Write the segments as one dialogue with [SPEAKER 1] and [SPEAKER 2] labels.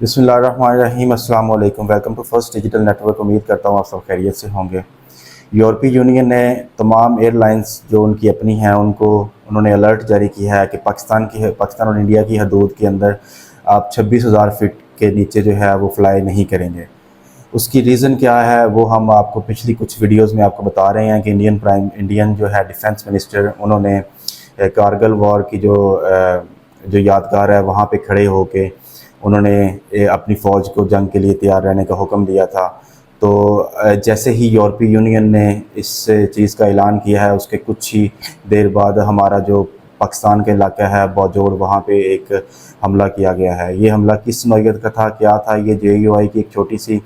[SPEAKER 1] بسم اللہ الرحمن الرحیم۔ السلام علیکم، welcome to first digital network. امید کرتا ہوں آپ سب خیریت سے ہوں گے۔ یورپی یونین نے تمام ایئر لائنز جو ان کی اپنی ہیں انہوں نے الرٹ جاری کیا ہے کہ پاکستان اور انڈیا کی حدود کے اندر آپ 26,000 فٹ کے نیچے جو ہے وہ فلائی نہیں کریں گے۔ اس کی ریزن کیا ہے وہ ہم آپ کو پچھلی کچھ ویڈیوز میں آپ کو بتا رہے ہیں کہ انڈین جو ہے ڈیفنس منسٹر، انہوں نے کارگل وار کی جو یادگار ہے وہاں پہ کھڑے ہو کے انہوں نے اپنی فوج کو جنگ کے لیے تیار رہنے کا حکم دیا تھا۔ تو جیسے ہی یورپی یونین نے اس چیز کا اعلان کیا ہے، اس کے کچھ ہی دیر بعد ہمارا جو پاکستان کا علاقہ ہے باجوڑ، وہاں پہ ایک حملہ کیا گیا ہے۔ یہ حملہ کس نوعیت کا تھا، کیا تھا؟ یہ JUI کی ایک چھوٹی سی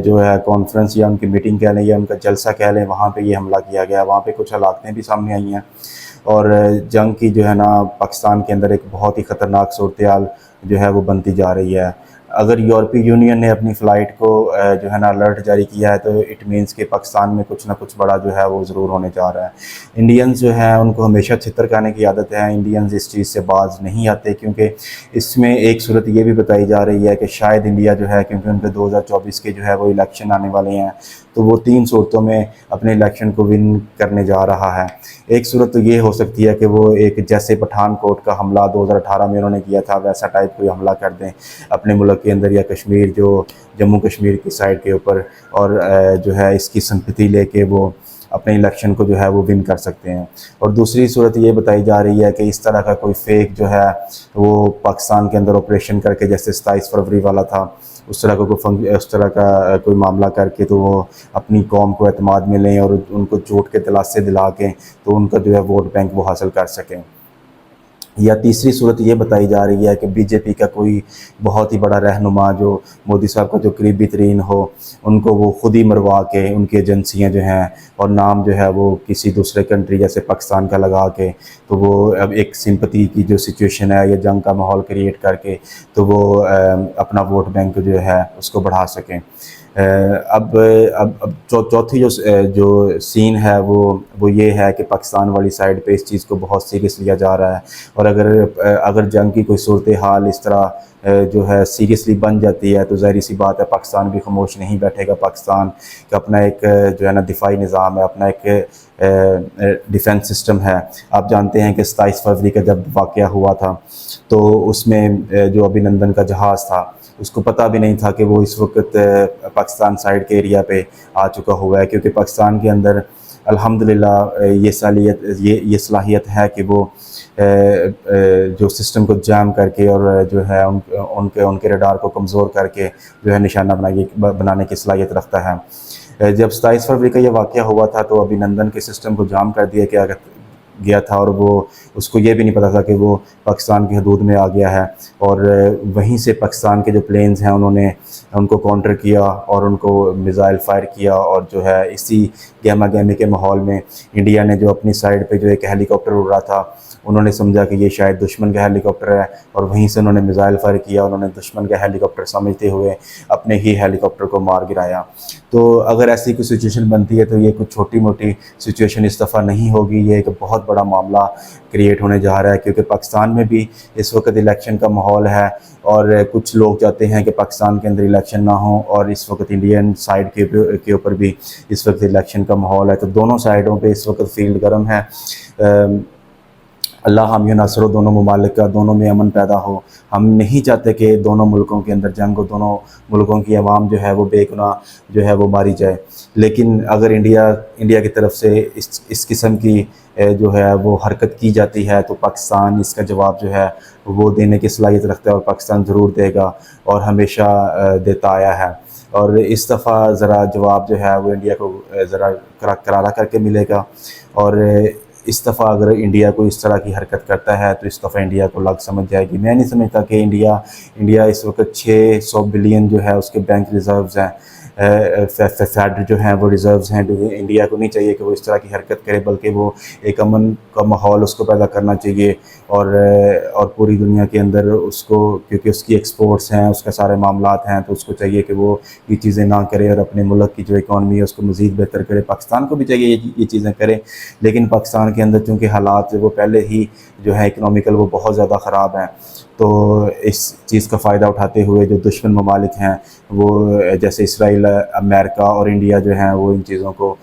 [SPEAKER 1] جو ہے کانفرنس یا ان کی میٹنگ کہہ لیں یا ان کا جلسہ کہہ لیں، وہاں پہ یہ حملہ کیا گیا۔ وہاں پہ کچھ ہلاکتیں بھی سامنے آئی ہیں اور جنگ کی جو ہے نا پاکستان کے اندر ایک بہت ہی خطرناک صورتحال جو ہے وہ بنتی جا رہی ہے۔ اگر یورپی یونین نے اپنی فلائٹ کو جو ہے نا الرٹ جاری کیا ہے تو اٹ مینس کہ پاکستان میں کچھ نہ کچھ بڑا جو ہے وہ ضرور ہونے جا رہا ہے۔ انڈینز جو ہیں ان کو ہمیشہ چھتر کھانے کی عادت ہے۔ انڈینز اس چیز سے باز نہیں آتے، کیونکہ اس میں ایک صورت یہ بھی بتائی جا رہی ہے کہ شاید انڈیا جو ہے، کیونکہ ان کے 2024 کے جو ہے وہ الیکشن آنے والے ہیں، تو وہ 3 صورتوں میں اپنے الیکشن کو ون کرنے جا رہا ہے۔ ایک صورت تو یہ ہو سکتی ہے کہ وہ ایک جیسے پٹھان کوٹ کا حملہ 2018 میں انہوں نے کیا تھا ویسا ٹائپ کوئی حملہ کر دیں اپنے ملک کے اندر، یا کشمیر جو جموں کشمیر کی سائڈ کے اوپر، اور جو ہے اس کی سمپتی لے کے وہ اپنے الیکشن کو جو ہے وہ ون کر سکتے ہیں۔ اور دوسری صورت یہ بتائی جا رہی ہے کہ اس طرح کا کوئی فیک جو ہے وہ پاکستان کے اندر آپریشن کر کے، جیسے 27 فروری والا تھا، اس طرح کا کوئی معاملہ کر کے تو وہ اپنی قوم کو اعتماد میں لیں اور ان کو جھوٹ کے دلاسے دلا کے تو ان کا جو ہے ووٹ بینک وہ حاصل کر سکیں۔ یا تیسری صورت یہ بتائی جا رہی ہے کہ BJP کا کوئی بہت ہی بڑا رہنما جو مودی صاحب کا جو قریبی ترین ہو، ان کو وہ خود ہی مروا کے ان کی ایجنسیاں جو ہیں اور نام جو ہے وہ کسی دوسرے کنٹری جیسے پاکستان کا لگا کے، تو وہ اب ایک سمپتی کی جو سچویشن ہے یا جنگ کا ماحول کریٹ کر کے تو وہ اپنا ووٹ بینک جو ہے اس کو بڑھا سکیں۔ اب چوتھی جو سین ہے وہ یہ ہے کہ پاکستان والی سائڈ پہ اس چیز کو بہت سیریس لیا جا رہا ہے، اور اگر جنگ کی کوئی صورتحال اس طرح جو ہے سیریسلی بن جاتی ہے تو ظاہری سی بات ہے پاکستان بھی خاموش نہیں بیٹھے گا۔ پاکستان کا اپنا ایک جو ہے نا دفاعی نظام ہے، اپنا ایک ڈیفنس سسٹم ہے۔ آپ جانتے ہیں کہ 27 فروری کا جب واقعہ ہوا تھا تو اس میں جو ابھینندن کا جہاز تھا، اس کو پتہ بھی نہیں تھا کہ وہ اس وقت پاکستان سائڈ کے ایریا پہ آ چکا ہوا ہے، کیونکہ پاکستان کے اندر الحمدللہ یہ صلاحیت ہے کہ وہ جو سسٹم کو جام کر کے اور جو ہے ان کے ریڈار کو کمزور کر کے جو ہے نشانہ بنانے کی صلاحیت رکھتا ہے۔ جب 27 فروری کا یہ واقعہ ہوا تھا تو ابھینندن کے سسٹم کو جام کر دیا گیا تھا، اور اس کو یہ بھی نہیں پتا تھا کہ وہ پاکستان کی حدود میں آ گیا ہے، اور وہیں سے پاکستان کے جو پلینز ہیں انہوں نے ان کو کاؤنٹر کیا اور ان کو میزائل فائر کیا، اور جو ہے اسی گہما گہمی کے ماحول میں انڈیا نے جو اپنی سائڈ پہ جو ایک ہیلی کاپٹر اڑ رہا تھا، انہوں نے سمجھا کہ یہ شاید دشمن کا ہیلی کاپٹر ہے، اور وہیں سے انہوں نے میزائل فائر کیا۔ انہوں نے دشمن کا ہیلی کاپٹر سمجھتے ہوئے اپنے ہی ہیلی کاپٹر کو مار گرایا۔ تو اگر ایسی کوئی سچویشن بنتی ہے تو یہ کچھ چھوٹی موٹی سچویشن اس دفعہ نہیں ہوگی، یہ ایک بہت بڑا معاملہ کریٹ ہونے جا رہا ہے، کیونکہ پاکستان میں بھی اس وقت الیکشن کا ماحول ہے، اور کچھ لوگ چاہتے ہیں کہ پاکستان کے اندر الیکشن نہ ہوں، اور اس وقت انڈین سائڈ کے اوپر بھی اس وقت الیکشن کا ماحول ہے۔ تو دونوں سائڈوں پہ اس وقت فیلڈ گرم ہے۔ اللہ حامی و ناصر ہو دونوں ممالک کا، دونوں میں امن پیدا ہو۔ ہم نہیں چاہتے کہ دونوں ملکوں کے اندر جنگ ہو، دونوں ملکوں کی عوام جو ہے وہ بے گناہ جو ہے وہ ماری جائے، لیکن اگر انڈیا کی طرف سے اس قسم کی جو ہے وہ حرکت کی جاتی ہے تو پاکستان اس کا جواب جو ہے وہ دینے کی صلاحیت رکھتا ہے، اور پاکستان ضرور دے گا اور ہمیشہ دیتا آیا ہے۔ اور اس دفعہ ذرا جواب جو ہے وہ انڈیا کو ذرا کرارا کر کے ملے گا، اور اس دفعہ اگر انڈیا کو اس طرح کی حرکت کرتا ہے تو اس دفعہ انڈیا کو لگ سمجھ جائے گی۔ میں نہیں سمجھتا کہ انڈیا اس وقت 600 بلین جو ہے اس کے بینک ریزروز ہیں، فیڈ جو ہیں وہ ریزروز ہیں۔ انڈیا کو نہیں چاہیے کہ وہ اس طرح کی حرکت کرے، بلکہ وہ ایک امن کا ماحول اس کو پیدا کرنا چاہیے، اور پوری دنیا کے اندر اس کو، کیونکہ اس کی ایکسپورٹس ہیں، اس کے سارے معاملات ہیں، تو اس کو چاہیے کہ وہ یہ چیزیں نہ کرے اور اپنے ملک کی جو اکانومی ہے اس کو مزید بہتر کرے۔ پاکستان کو بھی چاہیے یہ چیزیں کرے، لیکن پاکستان کے اندر چونکہ حالات وہ پہلے ہی جو ہے اکنامیکل وہ بہت زیادہ خراب ہیں، تو اس چیز کا فائدہ اٹھاتے ہوئے جو دشمن ممالک ہیں وہ جیسے اسرائیل، امریکہ اور انڈیا جو ہیں وہ ان چیزوں کو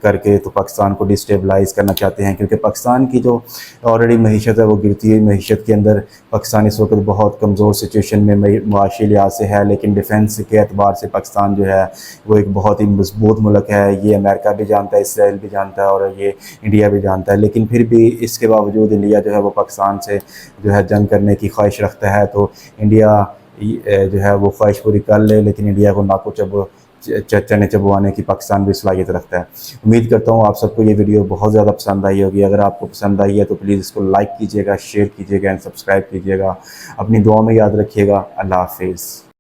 [SPEAKER 1] کر کے تو پاکستان کو ڈسٹیبلائز کرنا چاہتے ہیں، کیونکہ پاکستان کی جو آلریڈی معیشت ہے وہ گرتی ہوئی معیشت کے اندر پاکستان اس وقت بہت کمزور سچویشن میں معاشی لحاظ سے ہے، لیکن ڈیفنس کے اعتبار سے پاکستان جو ہے وہ ایک بہت ہی مضبوط ملک ہے، یہ امریکہ بھی جانتا ہے، اسرائیل بھی جانتا ہے اور یہ انڈیا بھی جانتا ہے، لیکن پھر بھی اس کے باوجود انڈیا جو ہے وہ پاکستان سے جو ہے جنگ کرنے کی خواہش رکھتا ہے، تو انڈیا جو ہے وہ خواہش پوری کر لے، لیکن انڈیا کو ناکو چنے چبوانے کی پاکستان بھی صلاحیت رکھتا ہے۔ امید کرتا ہوں آپ سب کو یہ ویڈیو بہت زیادہ پسند آئی ہوگی۔ اگر آپ کو پسند آئی ہے تو پلیز اس کو لائک کیجیے گا، شیئر کیجیے گا اینڈ سبسکرائب کیجیے گا۔ اپنی دعاؤں میں یاد رکھیے گا۔ اللہ حافظ۔